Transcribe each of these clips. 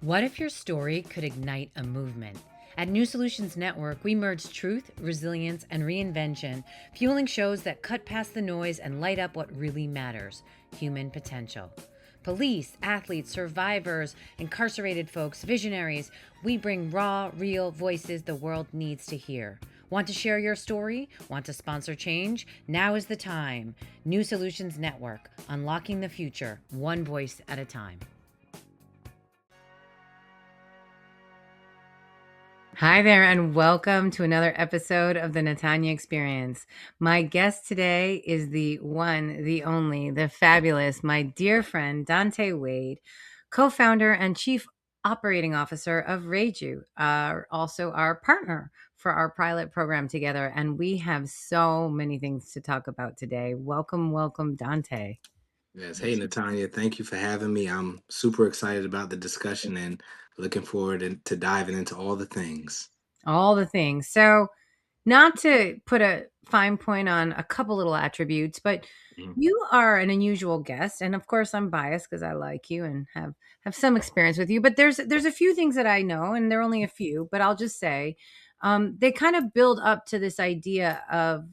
What if your story could ignite a movement? At New Solutions Network, we merge truth, resilience, and reinvention, fueling shows that cut past the noise and light up what really matters: human potential. Police, athletes, survivors, incarcerated folks, visionaries, we bring raw, real voices the world needs to hear. Want to share your story? Want to sponsor change? Now is the time. New Solutions Network, unlocking the future, one voice at a time. Hi there, and welcome to another episode of the Natanya Experience. My guest today is the one, the only, the fabulous, my dear friend, Dante Wade, co founder and chief operating officer of REJU, also our partner for our pilot program together. And we have so many things to talk about today. Welcome, welcome, Dante. Yes. Hey, Natanya. Thank you for having me. I'm super excited about the discussion and looking forward to diving into all the things. All the things. So, not to put a fine point on a couple little attributes, but Mhm. you are an unusual guest, and of course, I'm biased because I like you and have some experience with you. But there's a few things that I know, and they're only a few, but I'll just say they kind of build up to this idea of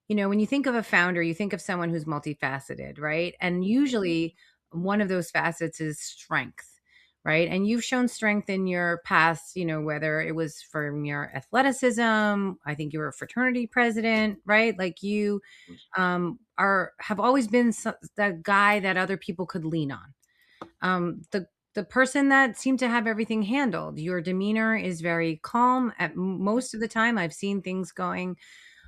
when you think of a founder, you think of someone who's multifaceted, right? And usually one of those facets is strength, right? And you've shown strength in your past, whether it was from your athleticism, I think you were a fraternity president, right? Like you are have always been the guy that other people could lean on. The person that seemed to have everything handled. Your demeanor is very calm at most of the time. I've seen things going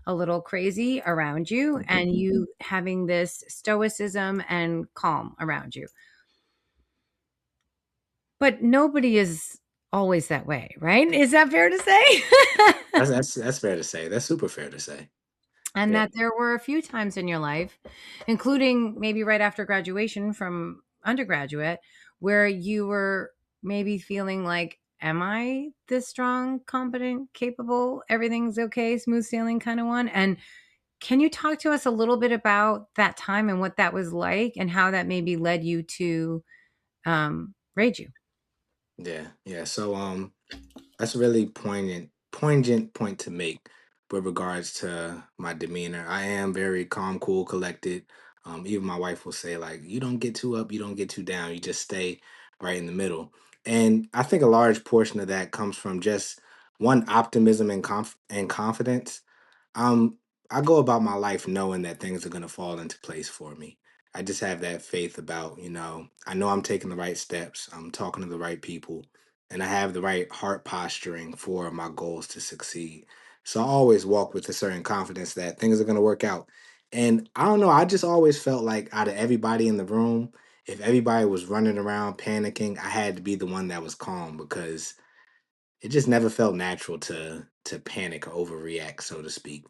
a little crazy around you and you having this stoicism and calm around you. But nobody is always that way, right? Is that fair to say? That's fair to say. That's super fair to say. And Yeah. that there were a few times in your life, including maybe right after graduation from undergraduate, where you were maybe feeling like, am I this strong, competent, capable, everything's okay, smooth sailing kind of one? And can you talk to us a little bit about that time and what that was like and how that maybe led you to rage you? Yeah. So that's a really poignant point to make with regards to my demeanor. I am very calm, cool, collected. Even my wife will say, like, you don't get too up, you don't get too down, you just stay right in the middle. And I think a large portion of that comes from just one optimism and confidence. um, I go about my life knowing that things are going to fall into place for me. I just have that faith about, I know I'm taking the right steps, I'm talking to the right people, and I have the right heart posturing for my goals to succeed. So I always walk with a certain confidence that things are going to work out. And I don't know, I just always felt like out of everybody in the room, if everybody was running around panicking, I had to be the one that was calm because it just never felt natural to panic or overreact, so to speak.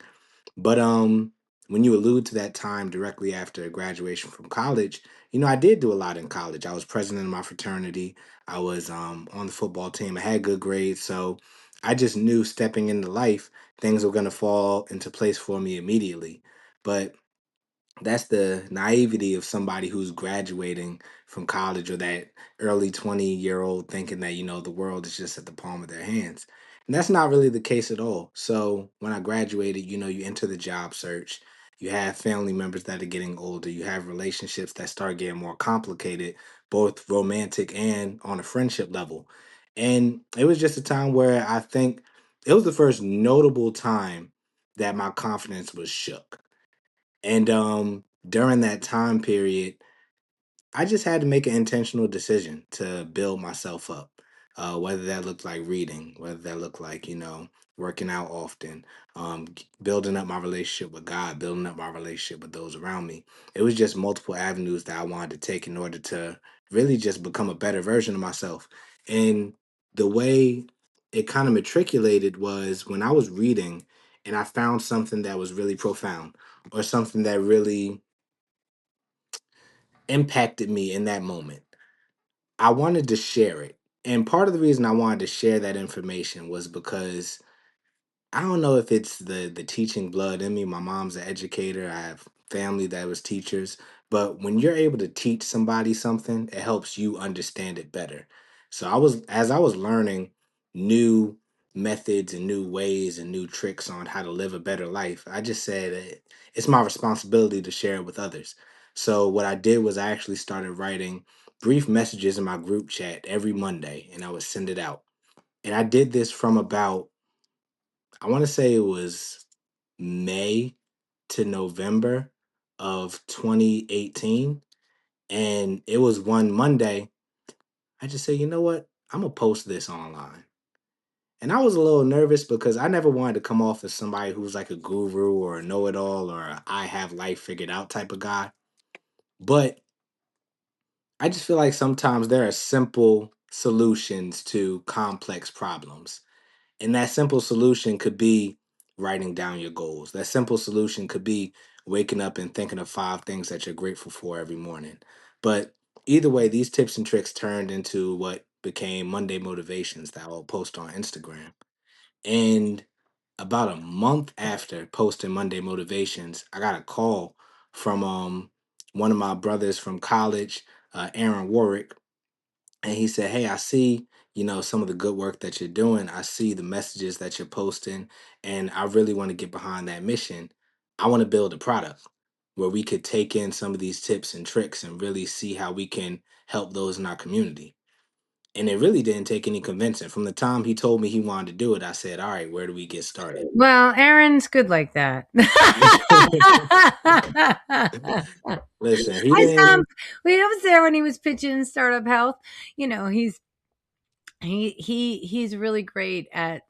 But when you allude to that time directly after graduation from college, I did do a lot in college. I was president of my fraternity. I was on the football team. I had good grades, so I just knew stepping into life, things were going to fall into place for me immediately. But that's the naivety of somebody who's graduating from college or that early 20-year-old thinking that, the world is just at the palm of their hands. And that's not really the case at all. So when I graduated, you enter the job search, you have family members that are getting older, you have relationships that start getting more complicated, both romantic and on a friendship level. And it was just a time where I think it was the first notable time that my confidence was shook. And during that time period, I just had to make an intentional decision to build myself up. Whether that looked like reading, whether that looked like, working out often, building up my relationship with God, building up my relationship with those around me. It was just multiple avenues that I wanted to take in order to really just become a better version of myself. And the way it kind of matriculated was when I was reading and I found something that was really profound or something that really impacted me in that moment. I wanted to share it. And part of the reason I wanted to share that information was because I don't know if it's the teaching blood in me. My mom's an educator. I have family that was teachers. But when you're able to teach somebody something, it helps you understand it better. So as I was learning new methods and new ways and new tricks on how to live a better life, I just said it's my responsibility to share it with others. So what I did was I actually started writing brief messages in my group chat every Monday, and I would send it out. And I did this from about, I want to say it was May to November of 2018. And it was one Monday, I just said, you know what? I'm going to post this online. And I was a little nervous because I never wanted to come off as somebody who's like a guru or a know it all or a I have life figured out type of guy. But I just feel like sometimes there are simple solutions to complex problems. And that simple solution could be writing down your goals. That simple solution could be waking up and thinking of 5 things that you're grateful for every morning. But either way, these tips and tricks turned into what became Monday motivations that I'll post on Instagram. And about a month after posting Monday motivations, I got a call from one of my brothers from college, Aaron Warwick, and he said, "Hey, I see, some of the good work that you're doing. I see the messages that you're posting, and I really want to get behind that mission. I want to build a product where we could take in some of these tips and tricks and really see how we can help those in our community." And it really didn't take any convincing. From the time he told me he wanted to do it, I said, "All right, where do we get started?" Well, Aaron's good like that. Listen, he I saw didn't. him. He was there when he was pitching Startup Health. He's he's really great at.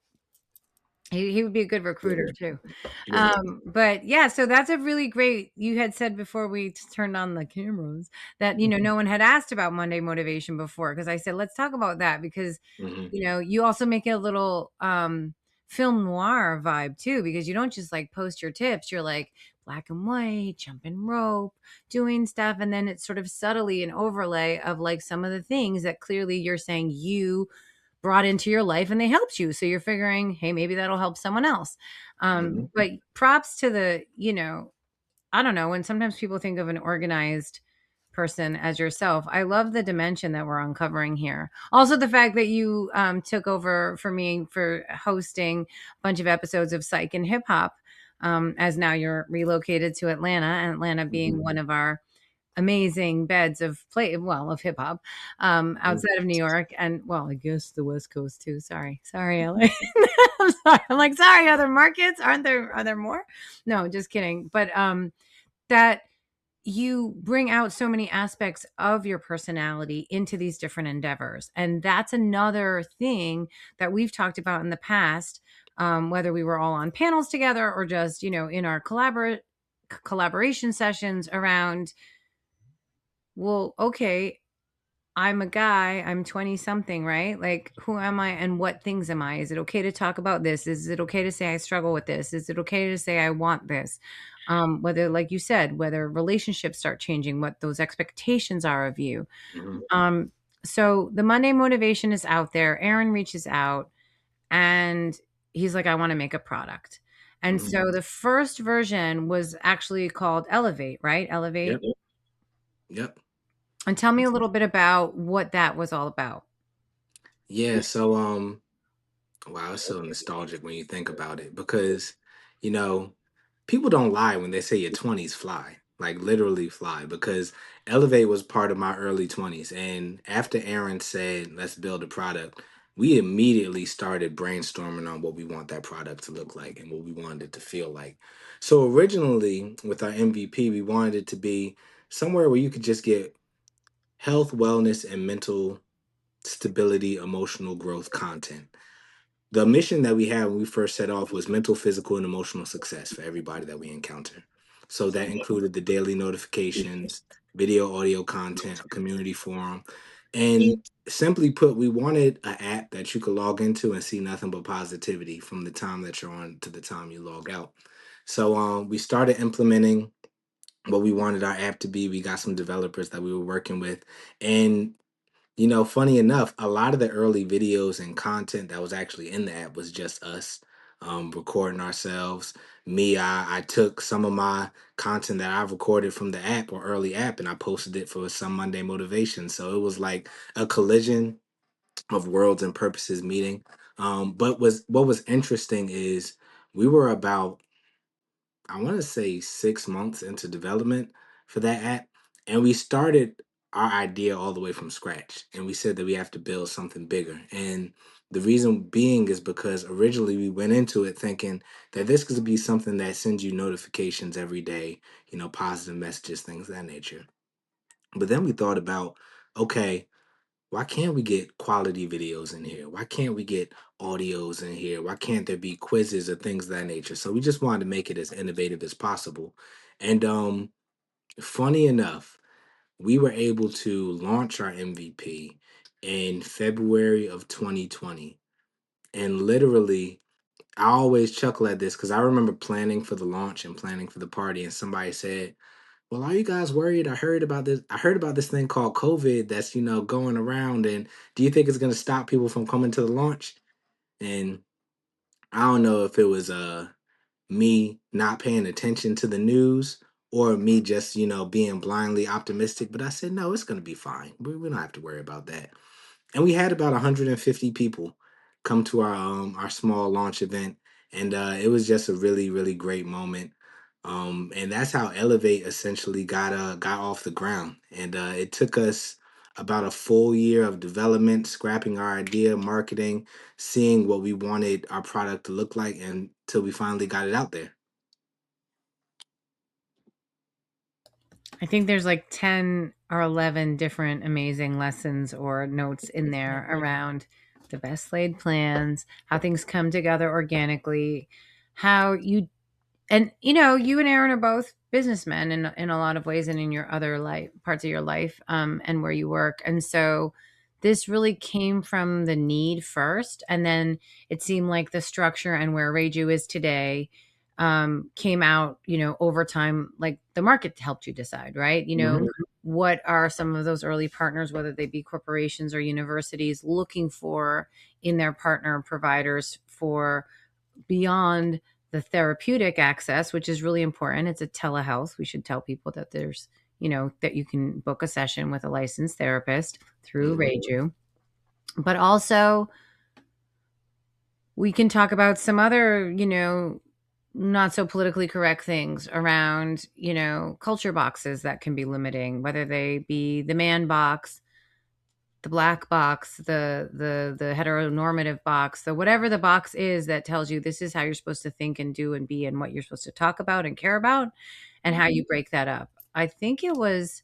He would be a good recruiter too. Yeah. But yeah, so that's a really great. You had said before we turned on the cameras that no one had asked about Monday motivation before, because I said let's talk about that because Hmm. you also make it a little film noir vibe too, because you don't just like post your tips. You're like black and white, jumping rope, doing stuff, and then it's sort of subtly an overlay of like some of the things that clearly you're saying you brought into your life and they helped you. So you're figuring, hey, maybe that'll help someone else. Hmm. But props to the, I don't know, when sometimes people think of an organized person as yourself. I love the dimension that we're uncovering here. Also, the fact that you took over for me for hosting a bunch of episodes of Psych and Hip Hop, as now you're relocated to Atlanta, and Atlanta being one of our amazing beds of of hip hop, outside of New York, and well, I guess the West Coast too. Sorry, LA. I'm sorry. I'm like, sorry, other markets aren't there? Are there more? No, just kidding. But that you bring out so many aspects of your personality into these different endeavors, and that's another thing that we've talked about in the past. Whether we were all on panels together or just in our collaboration sessions around, well, okay, I'm a guy, I'm 20 something, right? Like, who am I and what things am I? Is it okay to talk about this? Is it okay to say I struggle with this? Is it okay to say I want this? Whether, like you said, whether relationships start changing, what those expectations are of you. Hmm. Um, so the Monday motivation is out there. Aaron reaches out and he's like, I want to make a product. And Hmm. so the first version was actually called Elevate, right? Elevate. Yep. Yep. And tell me a little bit about what that was all about. Yeah. So, wow, it's so nostalgic when you think about it because, you know, people don't lie when they say your 20s fly, like literally fly, because Elevate was part of my early 20s. And after Aaron said, let's build a product, we immediately started brainstorming on what we want that product to look like and what we wanted it to feel like. So originally, with our MVP, we wanted it to be somewhere where you could just get health, wellness, and mental stability, emotional growth content. The mission that we had when we first set off was mental, physical, and emotional success for everybody that we encounter. So that included the daily notifications, video, audio content, a community forum, and simply put, we wanted an app that you could log into and see nothing but positivity from the time that you're on to the time you log out. So we started implementing what we wanted our app to be. We got some developers that we were working with, and funny enough, a lot of the early videos and content that was actually in the app was just us recording ourselves. I took some of my content that I've recorded from the app or early app and I posted it for some Monday motivation. So it was like a collision of worlds and purposes meeting. But was what was interesting is we were about, I want to say, 6 months into development for that app. And we started our idea all the way from scratch. And we said that we have to build something bigger. And the reason being is because originally we went into it thinking that this could be something that sends you notifications every day, positive messages, things of that nature. But then we thought about, okay, why can't we get quality videos in here? Why can't we get audios in here? Why can't there be quizzes or things of that nature? So we just wanted to make it as innovative as possible. And funny enough, we were able to launch our MVP in February of 2020. And literally, I always chuckle at this because I remember planning for the launch and planning for the party, and somebody said, well, are you guys worried? I heard about this thing called COVID that's, going around. And do you think it's going to stop people from coming to the launch? And I don't know if it was me not paying attention to the news or me just, being blindly optimistic. But I said, no, it's going to be fine. We don't have to worry about that. And we had about 150 people come to our small launch event, and it was just a really really great moment. And that's how Elevate essentially got off the ground. And it took us about a full year of development, scrapping our idea, marketing, seeing what we wanted our product to look like, until we finally got it out there. I think there's like 10 or 11 different amazing lessons or notes in there around the best laid plans, how things come together organically, how you and you and Aaron are both businessmen in a lot of ways and in your other life parts of your life, and where you work. And so this really came from the need first, and then it seemed like the structure and where REJU is today came out, over time, like the market helped you decide, right? Hmm. What are some of those early partners, whether they be corporations or universities, looking for in their partner providers for beyond the therapeutic access, which is really important. It's a telehealth. We should tell people that that you can book a session with a licensed therapist through Hmm. REJU. But also, we can talk about some other, not so politically correct things around, culture boxes that can be limiting, whether they be the man box, the black box, the heteronormative box, the whatever the box is that tells you this is how you're supposed to think and do and be and what you're supposed to talk about and care about, and how you break that up. I think it was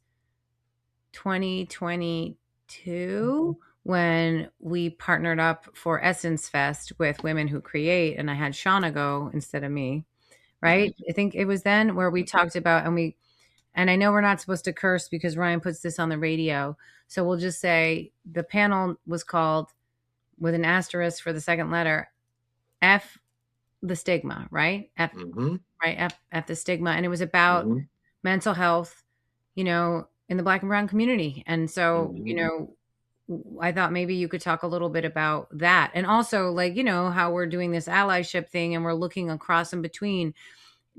2022 when we partnered up for Essence Fest with Women Who Create, and I had Shauna go instead of me, right? I think it was then where we talked about, and I know we're not supposed to curse because Ryan puts this on the radio. So we'll just say the panel was called, with an asterisk for the second letter, F the stigma, right? F, Hmm. right? F the stigma. And it was about Hmm. mental health, in the Black and brown community. And so, Hmm. I thought maybe you could talk a little bit about that. And also, like, how we're doing this allyship thing and we're looking across in between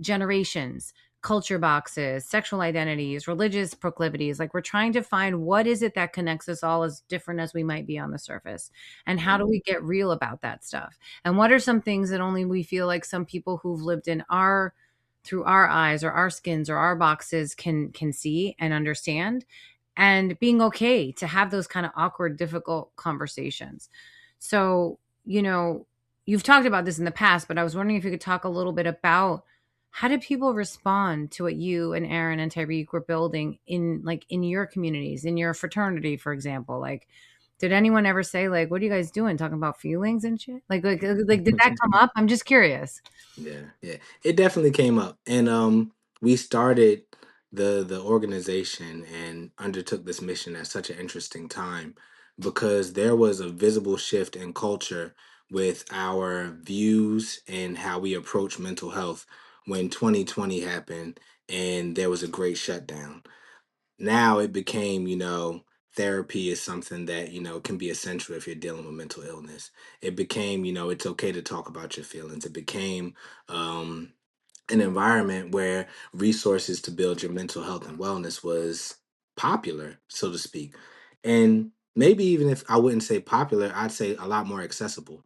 generations, culture boxes, sexual identities, religious proclivities. Like, we're trying to find what is it that connects us all, as different as we might be on the surface. And how do we get real about that stuff? And what are some things that only we feel like some people who've lived in our through our eyes or our skins or our boxes can see and understand, and being okay to have those kind of awkward, difficult conversations. So, you've talked about this in the past, but I was wondering if you could talk a little bit about how did people respond to what you and Aaron and Tyreek were building in your communities, in your fraternity, for example? Like, did anyone ever say, like, what are you guys doing? Talking about feelings and shit? Like did that come up? I'm just curious. Yeah, yeah. It definitely came up. And we started the organization and undertook this mission at such an interesting time because there was a visible shift in culture with our views and how we approach mental health when 2020 happened and there was a great shutdown. Now it became, therapy is something that, can be essential if you're dealing with mental illness. It became, it's okay to talk about your feelings. It became an environment where resources to build your mental health and wellness was popular, so to speak. And maybe even if I wouldn't say popular, I'd say a lot more accessible.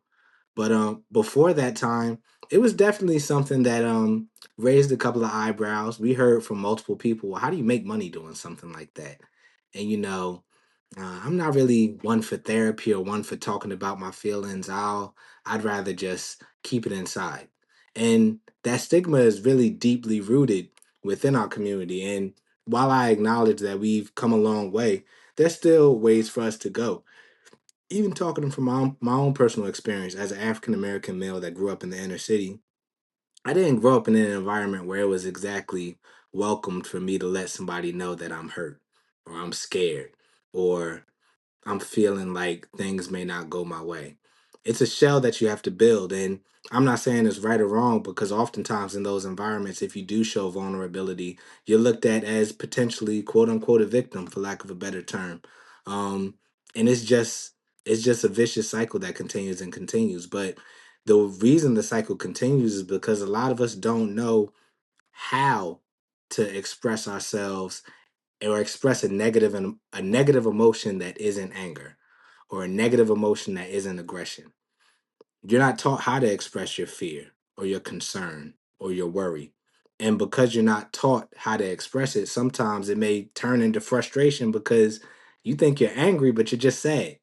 But before that time, it was definitely something that raised a couple of eyebrows. We heard from multiple people, well, how do you make money doing something like that? And I'm not really one for therapy or one for talking about my feelings. I'd rather just keep it inside. And that stigma is really deeply rooted within our community. And while I acknowledge that we've come a long way, there's still ways for us to go. Even talking from my own personal experience as an African American male that grew up in the inner city, I didn't grow up in an environment where it was exactly welcomed for me to let somebody know that I'm hurt or I'm scared or I'm feeling like things may not go my way. It's a shell that you have to build. And I'm not saying it's right or wrong because oftentimes in those environments, if you do show vulnerability, you're looked at as potentially quote unquote a victim, for lack of a better term. Um, and it's just a vicious cycle that continues and continues. But the reason the cycle continues is because a lot of us don't know how to express ourselves or express a negative emotion that isn't anger or a negative emotion that isn't aggression. You're not taught how to express your fear or your concern or your worry. And because you're not taught how to express it, sometimes it may turn into frustration because you think you're angry but you're just sad.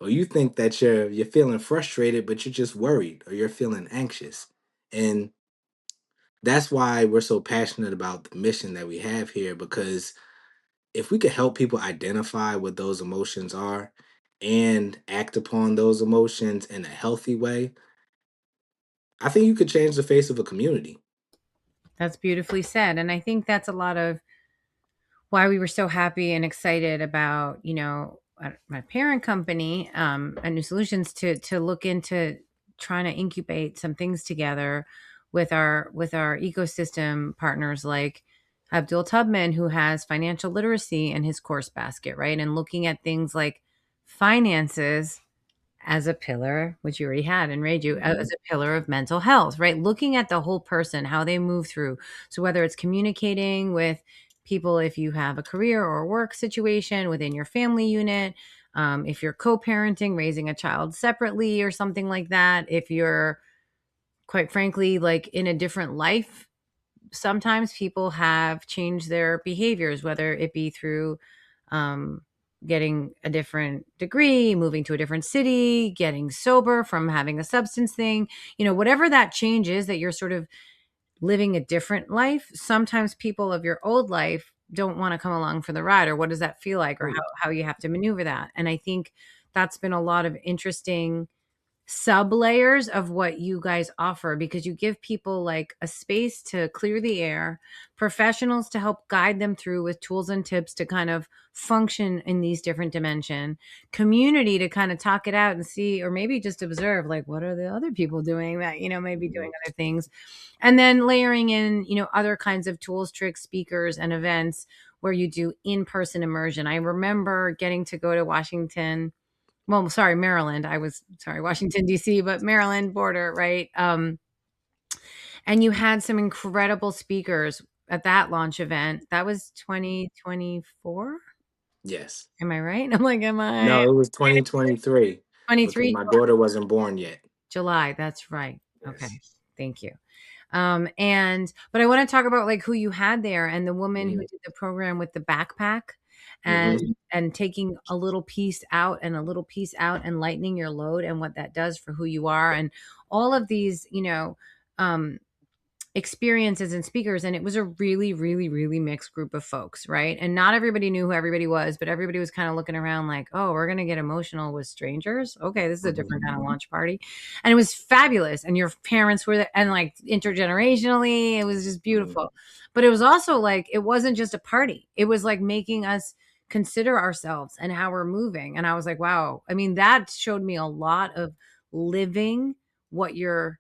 Or you think that you're feeling frustrated but you're just worried or you're feeling anxious. And that's why we're so passionate about the mission that we have here, because if we could help people identify what those emotions are and act upon those emotions in a healthy way, I think you could change the face of a community. That's beautifully said. And I think that's a lot of why we were so happy and excited about, my parent company, and New Solutions, to look into trying to incubate some things together with our ecosystem partners like Abdul Tubman, who has financial literacy in his course basket, right? And looking at things like finances as a pillar, which you already had in REJU, as Mhm. a pillar of mental health, right? Looking at the whole person, how they move through. So whether it's communicating with people, if you have a career or work situation within your family unit, if you're co-parenting, raising a child separately or something like that, if you're quite frankly like in a different life, sometimes people have changed their behaviors, whether it be through um, getting a different degree, moving to a different city, getting sober from having a substance thing, whatever that change is, that you're sort of living a different life. Sometimes people of your old life don't want to come along for the ride, or what does that feel like, or Right. how you have to maneuver that. And I think that's been a lot of interesting sub layers of what you guys offer, because you give people like a space to clear the air, professionals to help guide them through with tools and tips to kind of function in these different dimension, community to kind of talk it out and see, or maybe just observe like what are the other people doing that maybe doing Mhm. other things, and then layering in other kinds of tools, tricks, speakers, and events where you do in-person immersion. I remember getting to go to Washington, well, sorry, Maryland. I was sorry, Washington, D.C., but Maryland border, right? And you had some incredible speakers at that launch event. That was 2024. Yes. Am I right? I'm like, am I No, it was 2023 because 23? my daughter wasn't born yet. July. That's right. Yes. Okay. Thank you. But I want to talk about like who you had there, and the woman who Hmm. did the program with the backpack, and Hmm. taking a little piece out and a little piece out and lightening your load, and what that does for who you are, and all of these, um experiences and speakers. And it was a really, really, really mixed group of folks, right? And not everybody knew who everybody was, but everybody was kind of looking around like, oh, we're going to get emotional with strangers, okay, this is a Hmm. different kind of launch party. And it was fabulous, and your parents were there, and like intergenerationally it was just Hmm. beautiful. But it was also like, it wasn't just a party, it was like making us consider ourselves and how we're moving. And I was like, wow, I mean, that showed me a lot of living what you're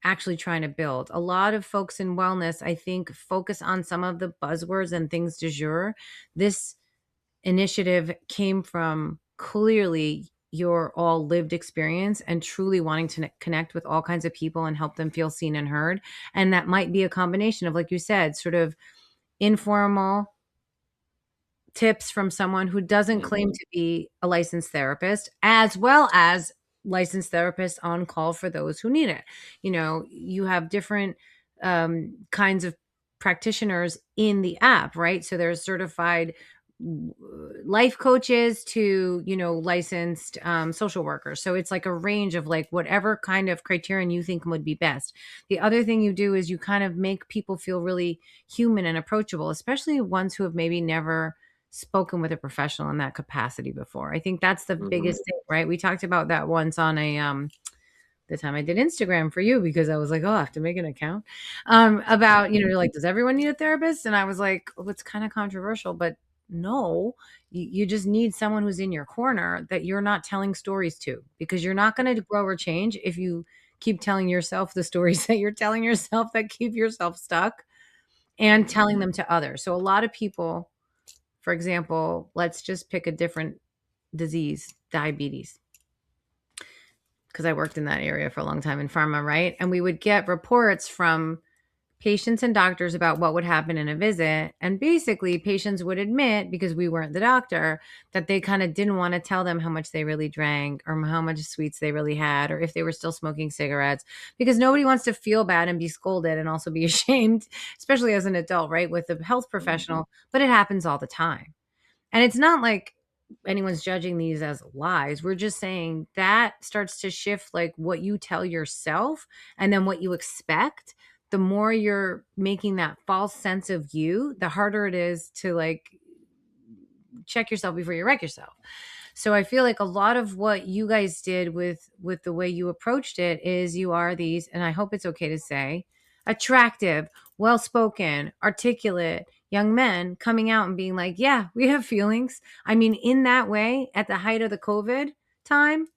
actually trying to build. A lot of folks in wellness, I think, focus on some of the buzzwords and things du jour. This initiative came from clearly your all lived experience and truly wanting to connect with all kinds of people and help them feel seen and heard. And that might be a combination of, like you said, sort of informal tips from someone who doesn't claim Mhm. to be a licensed therapist, as well as licensed therapists on call for those who need it. You know, you have different kinds of practitioners in the app, right? So there's certified life coaches to, you know, licensed social workers. So it's like a range of like whatever kind of criterion you think would be best. The other thing you do is you kind of make people feel really human and approachable, especially ones who have maybe never spoken with a professional in that capacity before. I think that's the Mhm. biggest thing, right? We talked about that once on a the time I did Instagram for you because I was like, oh, I have to make an account. About, you know, like, does everyone need a therapist? And I was like, oh, it's kind of controversial, but no, you just need someone who's in your corner that you're not telling stories to, because you're not going to grow or change if you keep telling yourself the stories that you're telling yourself that keep yourself stuck and Mhm. telling them to others. So a lot of people, for example, let's just pick a different disease, diabetes, because I worked in that area for a long time in pharma, right? And we would get reports from patients and doctors about what would happen in a visit. And basically, patients would admit, because we weren't the doctor, that they kind of didn't want to tell them how much they really drank or how much sweets they really had or if they were still smoking cigarettes, because nobody wants to feel bad and be scolded and also be ashamed, especially as an adult, right? With a health Mhm. professional. But it happens all the time. And it's not like anyone's judging these as lies. We're just saying that starts to shift like what you tell yourself and then what you expect. The more you're making that false sense of you, the harder it is to like check yourself before you wreck yourself. So I feel like a lot of what you guys did with the way you approached it is you are these, and I hope it's okay to say, attractive, well-spoken, articulate young men coming out and being like, "Yeah, we have feelings." I mean, in that way, at the height of the COVID time,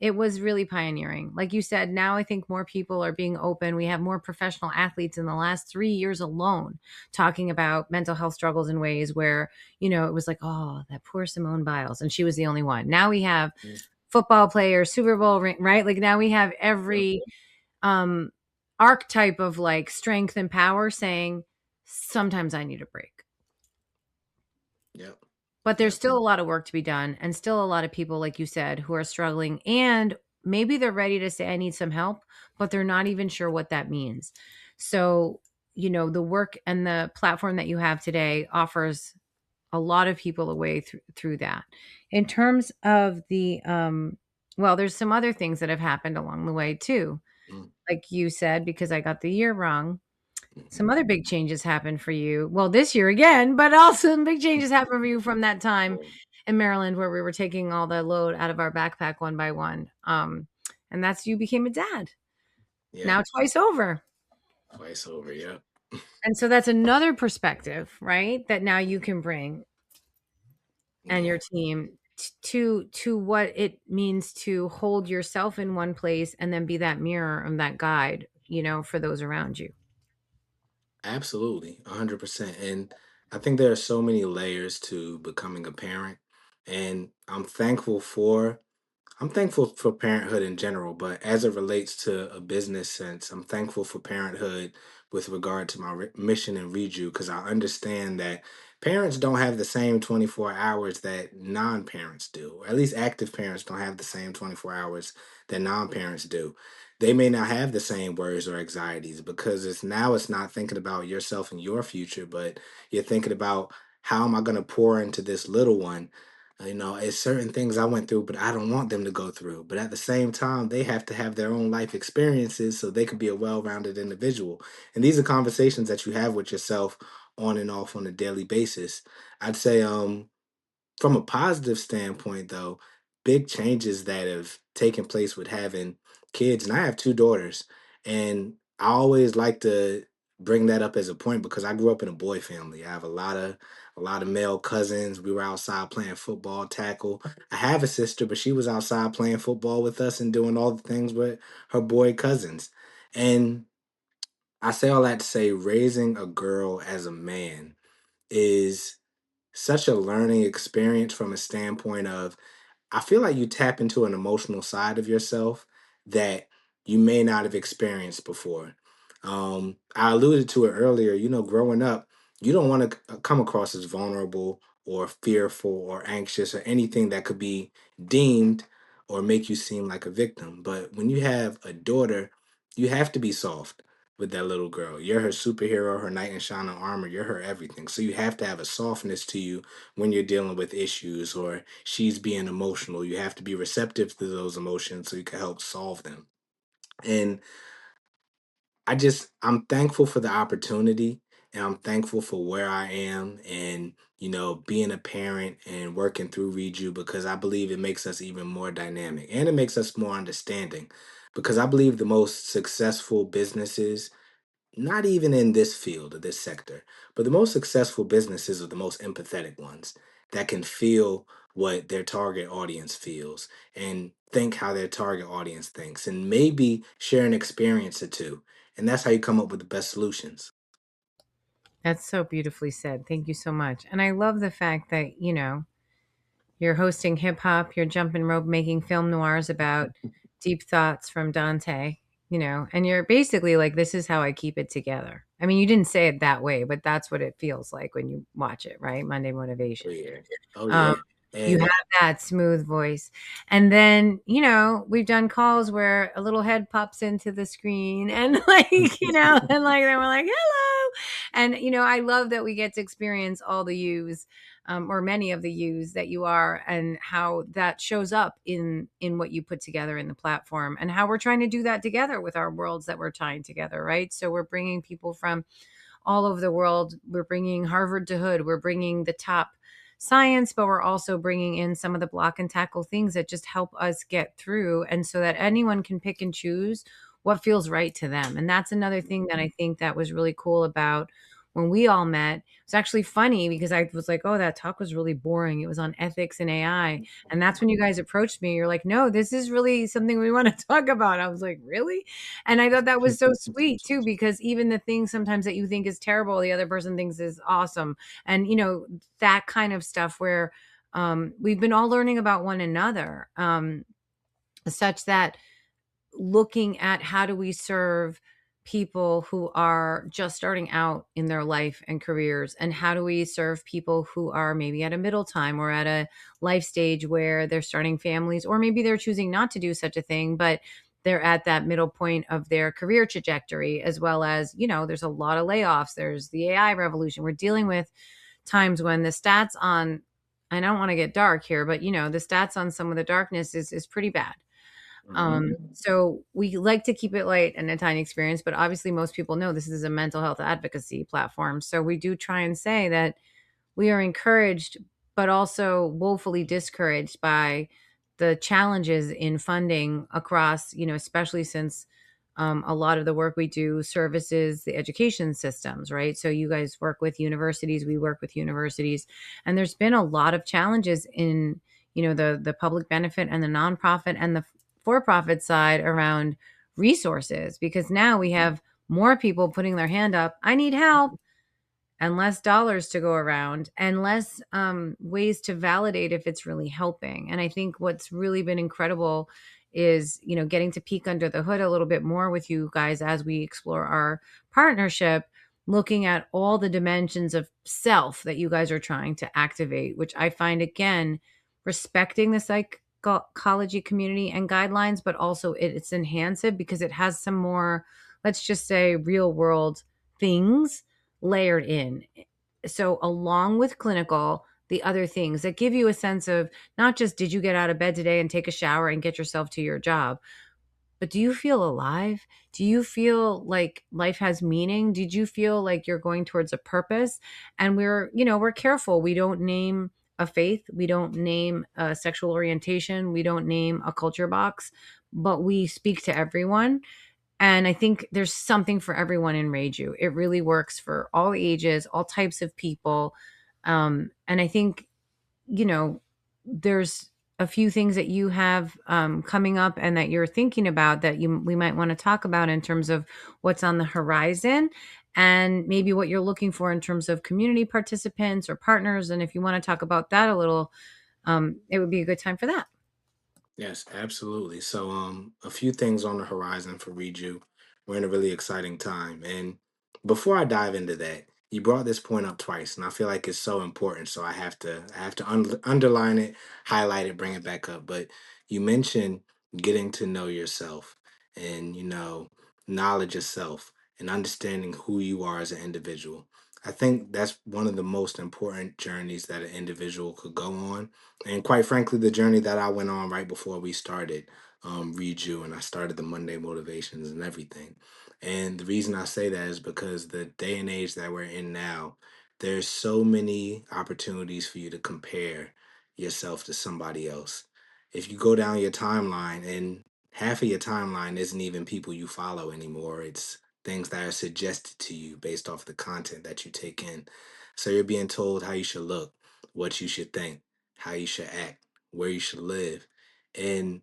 it was really pioneering. Like you said, now I think more people are being open. We have more professional athletes in the last 3 years alone talking about mental health struggles in ways where, you know, it was like, oh, that poor Simone Biles. And she was the only one. Now we have Mhm. football players, Super Bowl ring, right? Like now we have Yep. every um archetype of like strength and power saying, sometimes I need a break. Yep. But there's Yep. still a lot of work to be done and still a lot of people, like you said, who are struggling, and maybe they're ready to say, I need some help, but they're not even sure what that means. So, you know, the work and the platform that you have today offers a lot of people a way through that. In terms of the, well, there's some other things that have happened along the way too. Mhm. Like you said, because I got the year wrong, Mhm. some other big changes happened for you. Well, this year again, but also some big changes happened for you from that time Well, in Maryland where we were taking all the load out of our backpack one by one. And that's you became a dad yeah. now twice over. Twice over. Yep. And so that's another perspective, right? That now you can bring and Yeah. your team to what it means to hold yourself in one place and then be that mirror and that guide, you know, for those around you. Absolutely, 100%. And I think there are so many layers to becoming a parent, and I'm thankful for parenthood in general, but as it relates to a business sense, I'm thankful for parenthood with regard to my mission and REJU, because I understand that parents don't have the same 24 hours that non-parents do. Or at least active parents don't have the same 24 hours that non-parents do. They may not have the same worries or anxieties because it's not thinking about yourself and your future, but you're thinking about how am I going to pour into this little one. It's certain things I went through, but I don't want them to go through. But at the same time, they have to have their own life experiences so they can be a well rounded individual. And these are conversations that you have with yourself on and off on a daily basis. I'd say, from a positive standpoint, though, big changes that have taken place with having kids, and I have two daughters, and I always like to bring that up as a point because I grew up in a boy family. I have a lot of male cousins. We were outside playing football, tackle. I have a sister, but she was outside playing football with us and doing all the things with her boy cousins. And I say all that to say raising a girl as a man is such a learning experience from a standpoint of I feel like you tap into an emotional side of yourself that you may not have experienced before. I alluded to it earlier. Growing up, you don't want to come across as vulnerable or fearful or anxious or anything that could be deemed or make you seem like a victim. But when you have a daughter, you have to be soft with that little girl. You're her superhero, her knight in shining armor, you're her everything. So you have to have a softness to you when you're dealing with issues or she's being emotional. You have to be receptive to those emotions so you can help solve them. And I'm thankful for the opportunity and I'm thankful for where I am and being a parent and working through REJU because I believe it makes us even more dynamic and it makes us more understanding because I believe the most successful businesses, not even in this field or this sector, but the most successful businesses are the most empathetic ones that can feel what their target audience feels and think how their target audience thinks and maybe share an experience or two. And that's how you come up with the best solutions. That's so beautifully said. Thank you so much. And I love the fact that, you're hosting hip hop, you're jumping rope, making film noirs about deep thoughts from Dante, and you're basically like, this is how I keep it together. I mean, you didn't say it that way, but that's what it feels like when you watch it, right? Monday Oh Motivation. yeah. Oh Um, yeah. you have And that smooth voice. And then, we've done calls where a little head pops into the screen and like, and like then we're like, hello. And I love that we get to experience all the yous, or many of the yous that you are, and how that shows up in what you put together in the platform, and how we're trying to do that together with our worlds that we're tying together, right? So we're bringing people from all over the world. We're bringing Harvard to Hood. We're bringing the top science, but we're also bringing in some of the block and tackle things that just help us get through. And so that anyone can pick and choose what feels right to them. And that's another thing that I think that was really cool about when we all met. It's actually funny because I was like, oh, that talk was really boring. It was on ethics and AI. And that's when you guys approached me. You're like, no, this is really something we want to talk about. I was like, really? And I thought that was so sweet too, because even the thing sometimes that you think is terrible, the other person thinks is awesome. And, that kind of stuff where we've been all learning about one another, such that looking at how do we serve people who are just starting out in their life and careers, and how do we serve people who are maybe at a middle time or at a life stage where they're starting families, or maybe they're choosing not to do such a thing, but they're at that middle point of their career trajectory, as well as, there's a lot of layoffs, there's the AI revolution. We're dealing with times when the stats on, I don't want to get dark here, but the stats on some of the darkness is pretty bad. Mhm. So we like to keep it light and a tiny experience, but obviously most people know this is a mental health advocacy platform. So we do try and say that we are encouraged, but also woefully discouraged by the challenges in funding across, especially since a lot of the work we do services the education systems, right? So you guys work with universities, we work with universities, and there's been a lot of challenges in, the public benefit and the nonprofit and the for-profit side around resources, because now we have more people putting their hand up, I need help, and less dollars to go around, and less ways to validate if it's really helping. And I think what's really been incredible is, getting to peek under the hood a little bit more with you guys as we explore our partnership, looking at all the dimensions of self that you guys are trying to activate, which I find, again, respecting the psychology community and guidelines, but also it's enhanced because it has some more, let's just say, real world things layered in. So, along with clinical, the other things that give you a sense of not just did you get out of bed today and take a shower and get yourself to your job, but do you feel alive? Do you feel like life has meaning? Did you feel like you're going towards a purpose? And we're careful. We don't name a faith, we don't name a sexual orientation, we don't name a culture box, but we speak to everyone. And I think there's something for everyone in REJU. It really works for all ages, all types of people. And I think, you know, there's a few things that you have coming up and that you're thinking about that we might want to talk about in terms of what's on the horizon, and maybe what you're looking for in terms of community participants or partners. And if you want to talk about that a little, it would be a good time for that. Yes, absolutely. So, a few things on the horizon for REJU. We're in a really exciting time, and before I dive into that, you brought this point up twice, and I feel like it's so important. So I have to underline it, highlight it, bring it back up. But you mentioned getting to know yourself, and knowledge of self, and understanding who you are as an individual. I think that's one of the most important journeys that an individual could go on, and quite frankly, the journey that I went on right before we started REJU, and I started the Monday motivations and everything. And the reason I say that is because the day and age that we're in now, there's so many opportunities for you to compare yourself to somebody else. If you go down your timeline, and half of your timeline isn't even people you follow anymore, it's things that are suggested to you based off the content that you take in. So you're being told how you should look, what you should think, how you should act, where you should live. And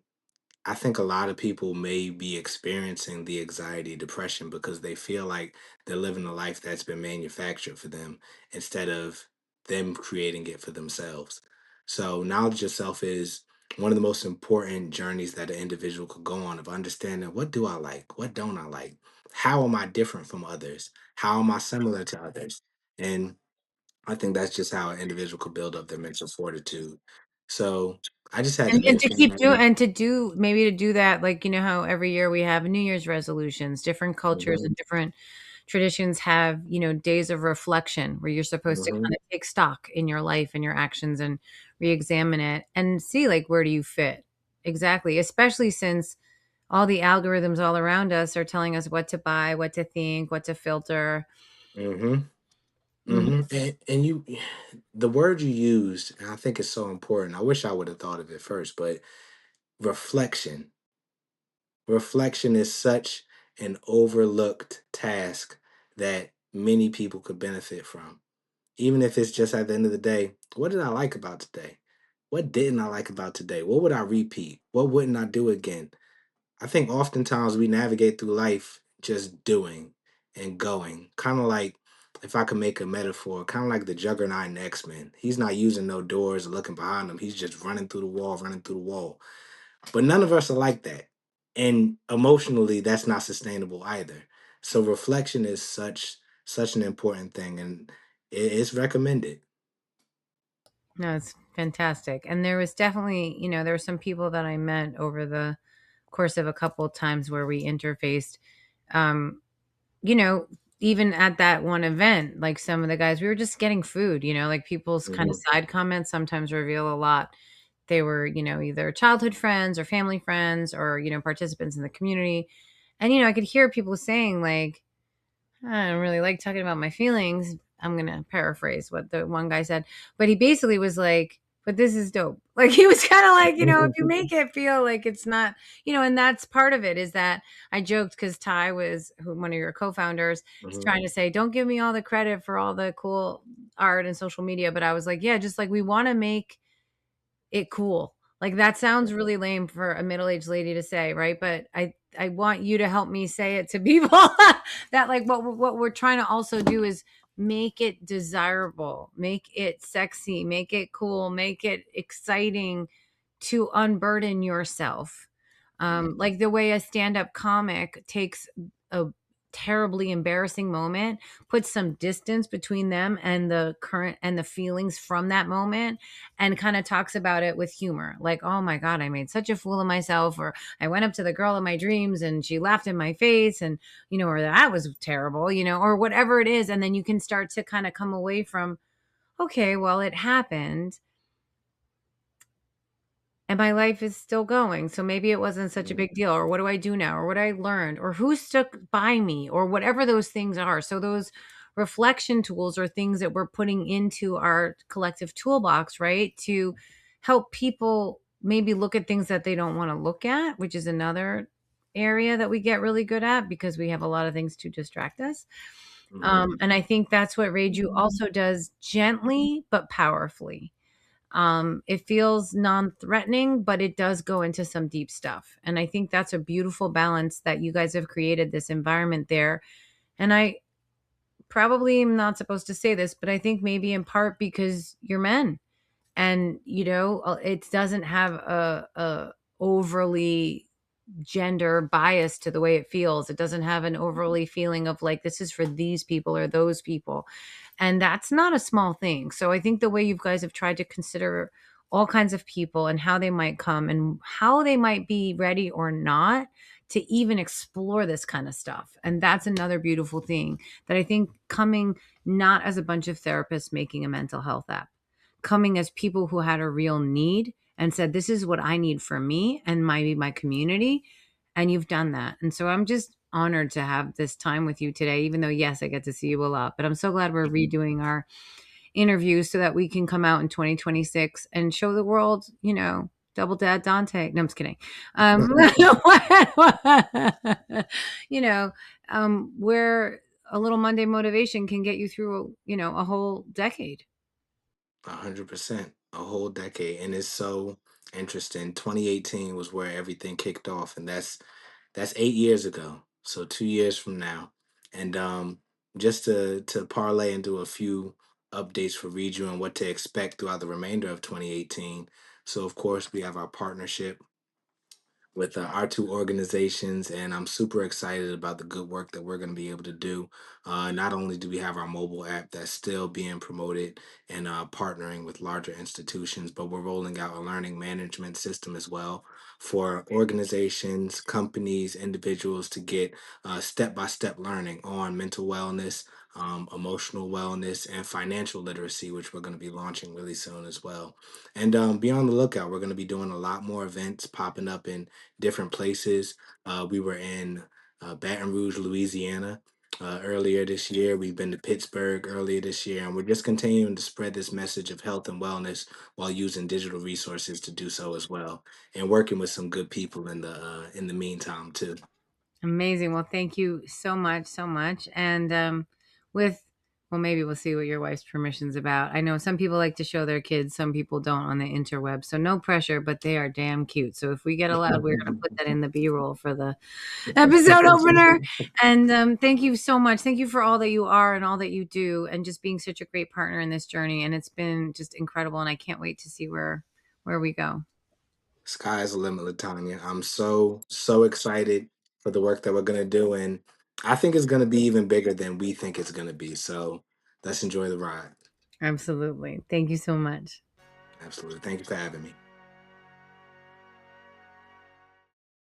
I think a lot of people may be experiencing the anxiety, depression because they feel like they're living a life that's been manufactured for them instead of them creating it for themselves. So, knowledge of self is one of the most important journeys that an individual could go on, of understanding, what do I like? What don't I like? How am I different from others? How am I similar to others? And I think that's just how an individual could build up their mental fortitude. So, I just had to And to mention keep doing that. and to do maybe to do that, like, how every year we have New Year's resolutions, different cultures Mhm. and different traditions have, days of reflection where you're supposed to Mhm. kind of take stock in your life and your actions and re-examine it and see, like, where do you fit? Exactly. Especially since all the algorithms all around us are telling us what to buy, what to think, what to filter. Mhm. Mhm. Mhm. And you, the word you used, and I think it's so important. I wish I would have thought of it first, but reflection. Reflection is such an overlooked task that many people could benefit from. Even if it's just at the end of the day, what did I like about today? What didn't I like about today? What would I repeat? What wouldn't I do again? I think oftentimes we navigate through life just doing and going. Kind of like, if I could make a metaphor, kind of like the Juggernaut in X-Men. He's not using no doors or looking behind him. He's just running through the wall, running through the wall. But none of us are like that. And emotionally, that's not sustainable either. So reflection is such an important thing, and it's recommended. No, it's fantastic. And there was definitely, there were some people that I met over the course of a couple of times where we interfaced. Um, you know, Even at that one event, like some of the guys, we were just getting food, like people's kind of Mhm. side comments sometimes reveal a lot. They were, either childhood friends or family friends or, participants in the community. And, I could hear people saying, like, I don't really like talking about my feelings. I'm gonna paraphrase what the one guy said, but he basically was like, "But this is dope." Like he was kind of like, if you make it feel like it's not, and that's part of it. Is that I joked because Ty was one of your co-founders. He's Mhm. trying to say, "Don't give me all the credit for all the cool art and social media," but I was like, "Yeah, just like we want to make it cool." Like that sounds really lame for a middle-aged lady to say, right? But I want you to help me say it to people that like what we're trying to also do is make it desirable, make it sexy, make it cool, make it exciting to unburden yourself. Like the way a stand-up comic takes a terribly embarrassing moment, puts some distance between them and the current and the feelings from that moment, and kind of talks about it with humor. Like, oh my God, I made such a fool of myself, or I went up to the girl of my dreams and she laughed in my face, and, or that was terrible, or whatever it is. And then you can start to kind of come away from, okay, well, it happened and my life is still going. So maybe it wasn't such a Mhm. big deal. Or what do I do now? Or what I learned? Or who stuck by me? Or whatever those things are. So those reflection tools are things that we're putting into our collective toolbox, right? To help people maybe look at things that they don't want to look at, which is another area that we get really good at because we have a lot of things to distract us. Mhm. And I think that's what Reiju also does gently but powerfully. It feels non-threatening, but it does go into some deep stuff. And I think that's a beautiful balance that you guys have created this environment there. And I probably am not supposed to say this, but I think maybe in part because you're men and it doesn't have a overly gender bias to the way it feels. It doesn't have an overly feeling of like this is for these people or those people. And that's not a small thing. So I think the way you guys have tried to consider all kinds of people and how they might come and how they might be ready or not to even explore this kind of stuff. And that's another beautiful thing that I think coming not as a bunch of therapists making a mental health app, coming as people who had a real need and said, this is what I need for me and my community. And you've done that. And so I'm just honored to have this time with you today, even though, yes, I get to see you a lot. But I'm so glad we're redoing our interviews so that we can come out in 2026 and show the world, double dad Dante. No, I'm just kidding. You know, where a little Monday motivation can get you through, a whole decade. 100%, a whole decade, and it's so interesting. 2018 was where everything kicked off, and that's 8 years ago. So 2 years from now, and just to parlay and do a few updates for REJU and what to expect throughout the remainder of 2018. So of course we have our partnership with our two organizations, and I'm super excited about the good work that we're going to be able to do. Not only do we have our mobile app that's still being promoted and partnering with larger institutions, but we're rolling out a learning management system as well for organizations, companies, individuals to get step by step learning on mental wellness. Emotional wellness and financial literacy, which we're going to be launching really soon as well. And be on the lookout. We're going to be doing a lot more events popping up in different places. We were in Baton Rouge, Louisiana. Earlier this year, we've been to Pittsburgh earlier this year, and we're just continuing to spread this message of health and wellness while using digital resources to do so as well, and working with some good people in the meantime too. Amazing. Well, thank you so much, so much. And with, well, maybe we'll see what your wife's permission's about. I know some people like to show their kids, some people don't on the interweb. So no pressure, but they are damn cute. So if we get allowed, we're going to put that in the B roll for the episode opener. And thank you so much. Thank you for all that you are and all that you do, and just being such a great partner in this journey. And it's been just incredible. And I can't wait to see where we go. Sky's the limit, Latanya. I'm so excited for the work that we're gonna do, and I think it's gonna be even bigger than we think it's gonna be. So let's enjoy the ride. Absolutely. Thank you so much. Absolutely. Thank you for having me.